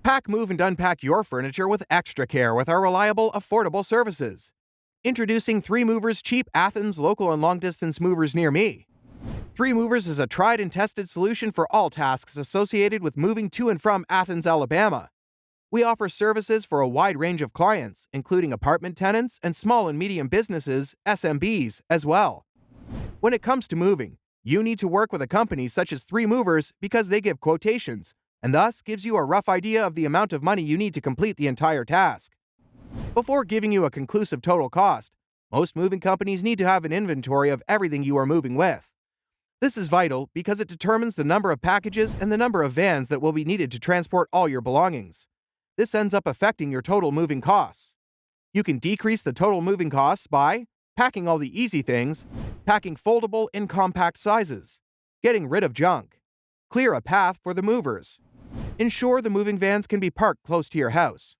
Pack, move, and unpack your furniture with extra care with our reliable, affordable services. Introducing 3 Movers Cheap Athens local and long-distance movers near me. 3 Movers is a tried and tested solution for all tasks associated with moving to and from Athens, Alabama. We offer services for a wide range of clients, including apartment tenants and small and medium businesses, SMBs, as well. When it comes to moving, you need to work with a company such as 3 Movers because they give quotations, and thus gives you a rough idea of the amount of money you need to complete the entire task. Before giving you a conclusive total cost, most moving companies need to have an inventory of everything you are moving with. This is vital because it determines the number of packages and the number of vans that will be needed to transport all your belongings. This ends up affecting your total moving costs. You can decrease the total moving costs by packing all the easy things, packing foldable in compact sizes, getting rid of junk, clear a path for the movers, ensure the moving vans can be parked close to your house.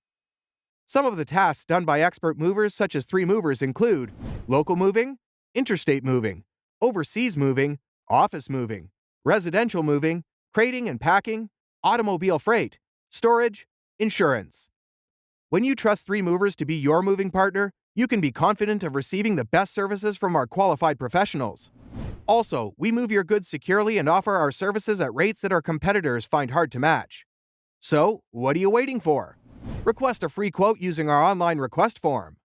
Some of the tasks done by expert movers such as 3 Movers include local moving, interstate moving, overseas moving, office moving, residential moving, crating and packing, automobile freight, storage, insurance. When you trust 3 Movers to be your moving partner, you can be confident of receiving the best services from our qualified professionals. Also, we move your goods securely and offer our services at rates that our competitors find hard to match. So, what are you waiting for? Request a free quote using our online request form.